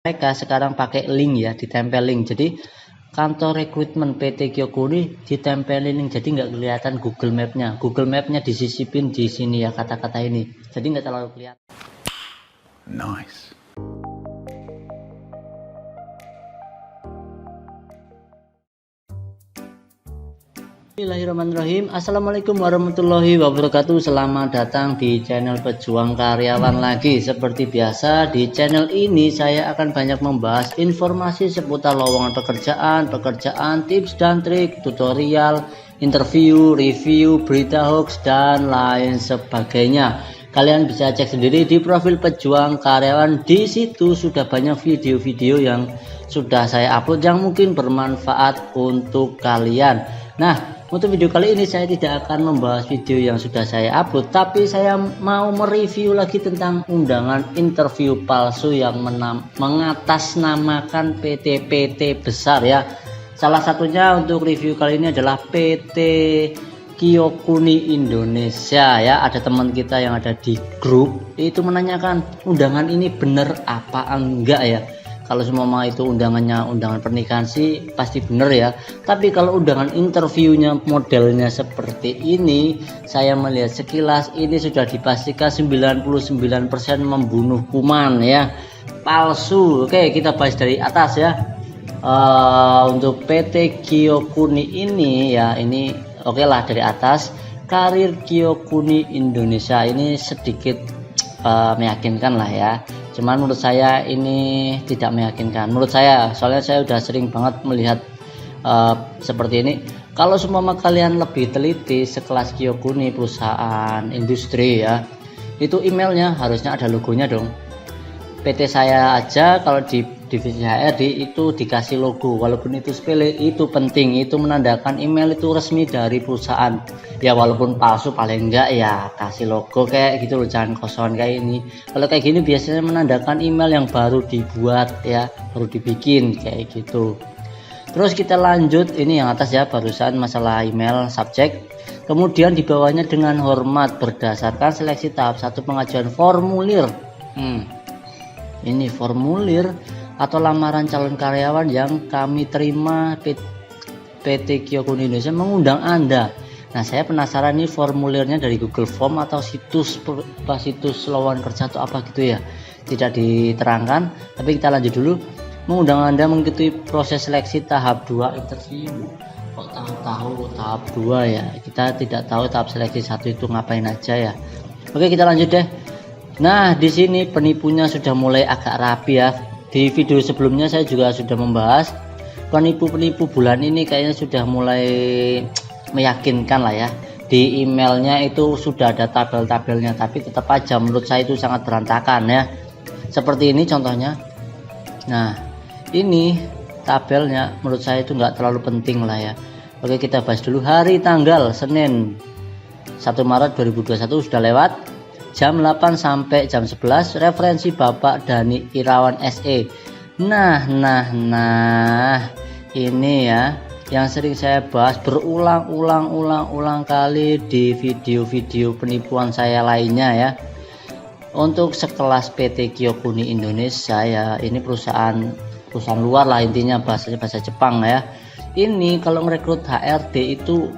mereka sekarang pakai link ya, ditempel link. Jadi kantor rekrutmen PT Kyokuni ditempelin link, jadi nggak kelihatan Google Map-nya. Google Map-nya disisipin di sini ya, kata-kata ini. Jadi nggak terlalu kelihatan. Nice. Bismillahirrahmanirrahim. Assalamualaikum warahmatullahi wabarakatuh. Selamat datang di channel Pejuang Karyawan lagi. Seperti biasa, di channel ini saya akan banyak membahas informasi seputar lowongan pekerjaan, tips dan trik, tutorial, interview, review, berita hoax, dan lain sebagainya. Kalian bisa cek sendiri di profil Pejuang Karyawan. Di situ sudah banyak video-video yang sudah saya upload yang mungkin bermanfaat untuk kalian. Nah, untuk video kali ini saya tidak akan membahas video yang sudah saya upload, tapi saya mau mereview lagi tentang undangan interview palsu yang mengatasnamakan PT-PT besar ya. Salah satunya untuk review kali ini adalah PT Kyokuni Indonesia ya. Ada teman kita yang ada di grup itu menanyakan undangan ini bener apa enggak ya. Kalau semua itu undangannya undangan pernikahan sih pasti bener ya. Tapi kalau undangan interviewnya modelnya seperti ini, saya melihat sekilas ini sudah dipastikan 99% membunuh kuman ya, palsu. Oke, kita bahas dari atas ya. Untuk PT Kyokuni ini ya, ini oke lah dari atas. Karir Kyokuni Indonesia ini sedikit meyakinkan lah ya. Cuman menurut saya ini tidak meyakinkan. Menurut saya, soalnya saya udah sering banget melihat seperti ini. Kalau semua kalian lebih teliti, sekelas Kyokuni perusahaan industri ya, itu emailnya harusnya ada logonya dong. PT saya aja kalau di divisi HRD itu dikasih logo, walaupun itu sepele, itu penting, itu menandakan email itu resmi dari perusahaan ya, walaupun palsu paling enggak ya kasih logo kayak gitu loh, jangan kosongan kayak ini. Kalau kayak gini biasanya menandakan email yang baru dibuat ya, baru dibikin kayak gitu. Terus kita lanjut, ini yang atas ya, barusan masalah email subjek. Kemudian di bawahnya dengan hormat berdasarkan seleksi tahap 1 pengajuan formulir. Ini formulir atau lamaran calon karyawan yang kami terima PT Kyokuni Indonesia mengundang Anda. Nah, saya penasaran nih formulirnya dari Google Form atau situs lowongan kerja atau apa gitu ya. Tidak diterangkan, tapi kita lanjut dulu. Mengundang Anda mengikuti proses seleksi tahap 2 interview. Kok tahu tahap 2 ya? Kita tidak tahu tahap seleksi 1 itu ngapain aja ya. Oke, kita lanjut deh. Nah, di sini penipunya sudah mulai agak rapi ya. Di video sebelumnya saya juga sudah membahas penipu-penipu bulan ini kayaknya sudah mulai meyakinkan lah ya. Di emailnya itu sudah ada tabel-tabelnya, tapi tetap aja menurut saya itu sangat berantakan ya. Seperti ini contohnya. Nah, ini tabelnya menurut saya itu nggak terlalu penting lah ya. Oke, kita bahas dulu hari tanggal Senin 1 Maret 2021 sudah lewat. Jam 8 sampai jam 11, referensi Bapak Dani Irawan SE. Nah, ini ya yang sering saya bahas berulang-ulang kali di video-video penipuan saya lainnya ya. Untuk sekelas PT Kyokuni Indonesia ya, ini perusahaan luar lah intinya, bahasanya bahasa Jepang ya. Ini kalau merekrut HRD itu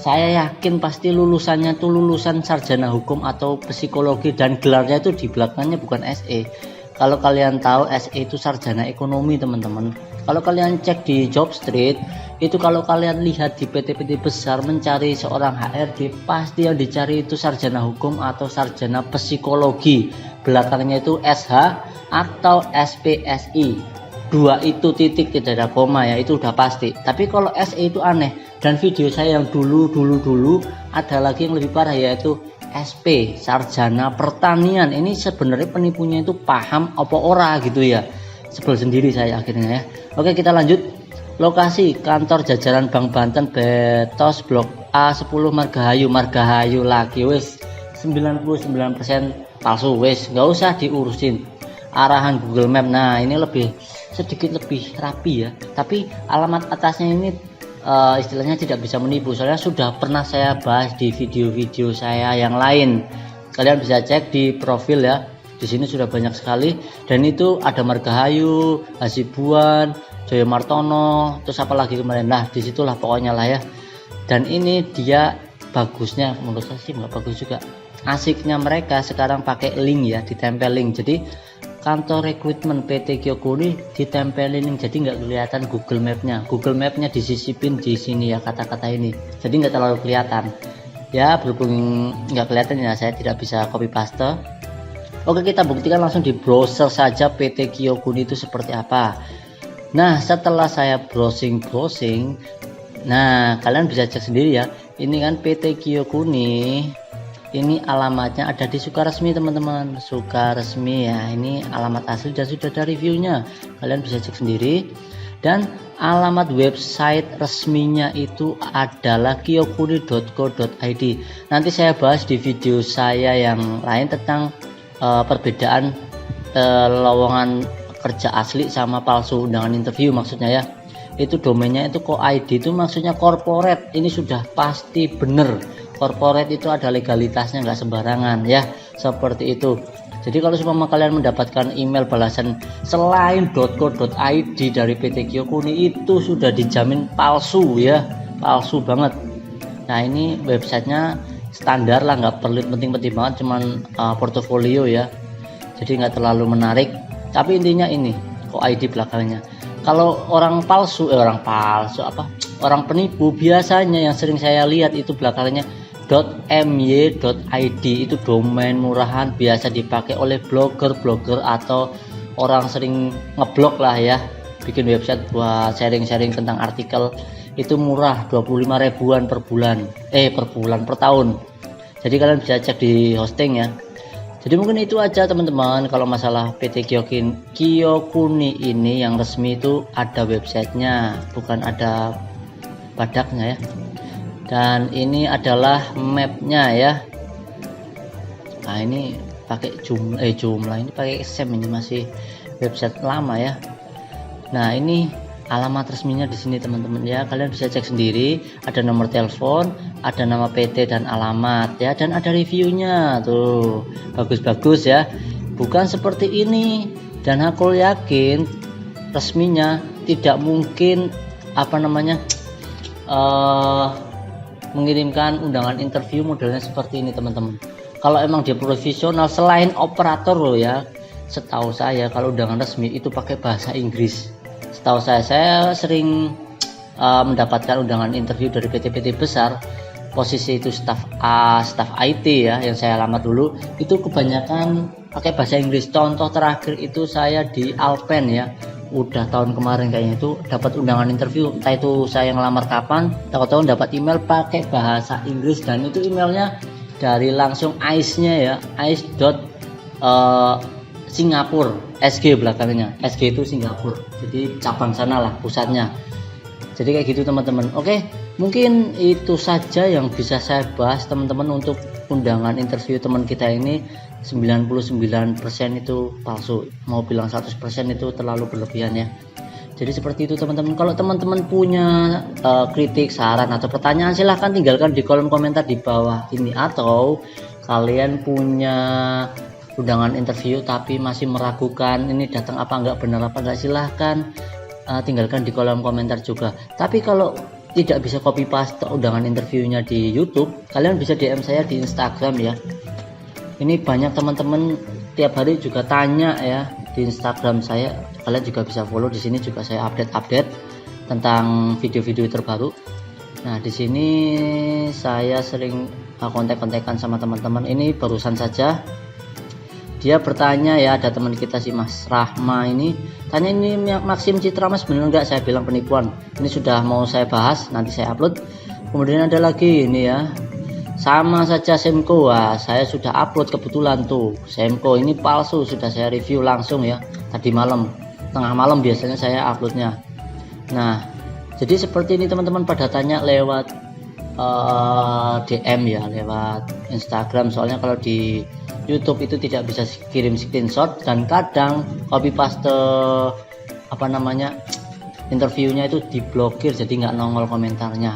saya yakin pasti lulusannya tuh lulusan sarjana hukum atau psikologi, dan gelarnya itu di belakangnya bukan SE. Kalau kalian tahu SE itu sarjana ekonomi teman-teman. Kalau kalian cek di Jobstreet itu, kalau kalian lihat di PT-PT besar mencari seorang HRD, pasti yang dicari itu sarjana hukum atau sarjana psikologi. Belakangnya itu SH atau SPSI. 2 itu titik, tidak ada koma ya, itu udah pasti. Tapi kalau SE itu aneh. Dan video saya yang dulu ada lagi yang lebih parah, yaitu SP sarjana pertanian. Ini sebenarnya penipunya itu paham apa ora gitu ya. Sebel sendiri saya akhirnya ya. Oke, kita lanjut. Lokasi kantor jajaran Bank Banten Betos Blok A10 Margahayu lagi wis 99% palsu, wis nggak usah diurusin. Arahan Google Map, nah ini sedikit lebih rapi ya, tapi alamat atasnya ini istilahnya tidak bisa menipu, soalnya sudah pernah saya bahas di video-video saya yang lain. Kalian bisa cek di profil ya, Di sini sudah banyak sekali, dan itu ada Margahayu, Hasibuan, Joyo Martono, terus apa lagi kemarin. Nah disitulah pokoknya lah ya. Dan ini dia bagusnya, menurut saya sih nggak bagus juga, asiknya mereka sekarang pakai link ya, ditempel link. Jadi kantor rekrutmen PT Kyokuni ditempelin link, jadi nggak kelihatan Google Mapnya disisipin di sini ya, kata-kata ini, jadi nggak terlalu kelihatan ya. Berhubung nggak kelihatan ya, saya tidak bisa copy paste. Oke, kita buktikan langsung di browser saja PT Kyokuni itu seperti apa. Nah setelah saya browsing, nah kalian bisa cek sendiri ya. Ini kan PT Kyokuni, ini alamatnya ada di Sukaresmi teman-teman, Sukaresmi ya. Ini alamat asli dan sudah ada reviewnya, kalian bisa cek sendiri. Dan alamat website resminya itu adalah kyokuni.co.id. Nanti saya bahas di video saya yang lain tentang perbedaan lowongan kerja asli sama palsu, undangan interview maksudnya ya. Itu domainnya itu co.id, itu maksudnya corporate. Ini sudah pasti bener, corporate itu ada legalitasnya, nggak sembarangan ya, seperti itu. Jadi kalau seumpama kalian mendapatkan email balasan selain .co.id dari PT Kyokuni, itu sudah dijamin palsu ya, palsu banget. Nah ini websitenya standar lah, nggak perlu penting-penting banget, cuman portofolio ya, jadi nggak terlalu menarik. Tapi intinya ini co.id belakangnya. Kalau orang penipu biasanya yang sering saya lihat itu belakangnya .my.id, itu domain murahan, biasa dipakai oleh blogger atau orang sering ngeblog lah ya, bikin website buat sharing-sharing tentang artikel. Itu murah, 25 ribuan per bulan, per tahun. Jadi kalian bisa cek di hosting ya. Jadi mungkin itu aja teman-teman, kalau masalah PT Kyokuni ini yang resmi itu ada websitenya, bukan ada badaknya ya. Dan ini adalah mapnya ya. Nah ini pakai jumlah ini pakai XM, ini masih website lama ya. Nah ini alamat resminya di sini teman-teman ya, kalian bisa cek sendiri, ada nomor telepon, ada nama PT dan alamat ya, dan ada reviewnya tuh, bagus-bagus ya, bukan seperti ini. Dan aku yakin resminya tidak mungkin mengirimkan undangan interview modelnya seperti ini teman-teman. Kalau emang dia profesional, selain operator loh ya, setahu saya kalau undangan resmi itu pakai bahasa Inggris. Setahu saya sering mendapatkan undangan interview dari PT-PT besar, posisi itu staff IT ya, yang saya lamar dulu itu kebanyakan pakai bahasa Inggris. Contoh terakhir itu saya di Alpen ya, udah tahun kemarin kayaknya, itu dapat undangan interview, entah itu saya ngelamar kapan, tahu-tahu dapat email pakai bahasa Inggris, dan itu emailnya dari langsung ICE-nya ya, Singapura, SG belakangnya, SG itu Singapura, jadi cabang sana lah pusatnya. Jadi kayak gitu teman-teman. Oke, mungkin itu saja yang bisa saya bahas teman-teman untuk undangan interview teman kita ini. 99% itu palsu, mau bilang 100% itu terlalu berlebihan ya. Jadi seperti itu teman-teman. Kalau teman-teman punya kritik, saran atau pertanyaan, silahkan tinggalkan di kolom komentar di bawah ini. Atau kalian punya undangan interview tapi masih meragukan ini datang apa enggak, benar apa enggak, silahkan tinggalkan di kolom komentar juga. Tapi kalau tidak bisa copy paste undangan interviewnya di YouTube, kalian bisa DM saya di Instagram ya. Ini banyak teman-teman tiap hari juga tanya ya di Instagram saya, kalian juga bisa follow. Di sini juga saya update tentang video-video terbaru. Nah di sini saya sering kontak-kontakan sama teman-teman. Ini barusan saja dia bertanya ya, ada teman kita si Mas Rahma ini tanya, ini Maxim Citra Mas bener nggak? Saya bilang penipuan. Ini sudah mau saya bahas, nanti saya upload. Kemudian ada lagi ini ya, sama saja Semco. Wah, saya sudah upload kebetulan tuh Semco ini palsu, sudah saya review langsung ya tadi malam, tengah malam biasanya saya uploadnya. Nah jadi seperti ini teman-teman, pada tanya lewat DM ya, lewat Instagram. Soalnya kalau di YouTube itu tidak bisa kirim screenshot, dan kadang copy paste interviewnya itu diblokir, jadi nggak nongol komentarnya.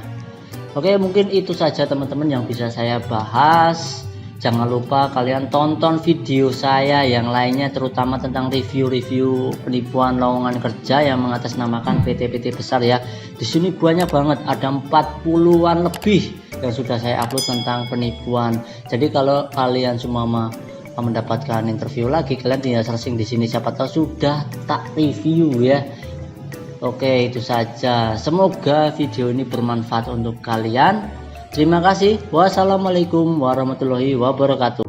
Oke, mungkin itu saja teman-teman yang bisa saya bahas Jangan lupa kalian tonton video saya yang lainnya, terutama tentang review-review penipuan lowongan kerja yang mengatasnamakan PT-PT besar ya. Di sini banyak banget, ada 40-an lebih yang sudah saya upload tentang penipuan. Jadi kalau kalian semua mendapatkan interview lagi, kalian tinggal searching di sini, siapa tahu sudah tak review ya. Oke, itu saja. Semoga video ini bermanfaat untuk kalian. Terima kasih. Wassalamualaikum warahmatullahi wabarakatuh.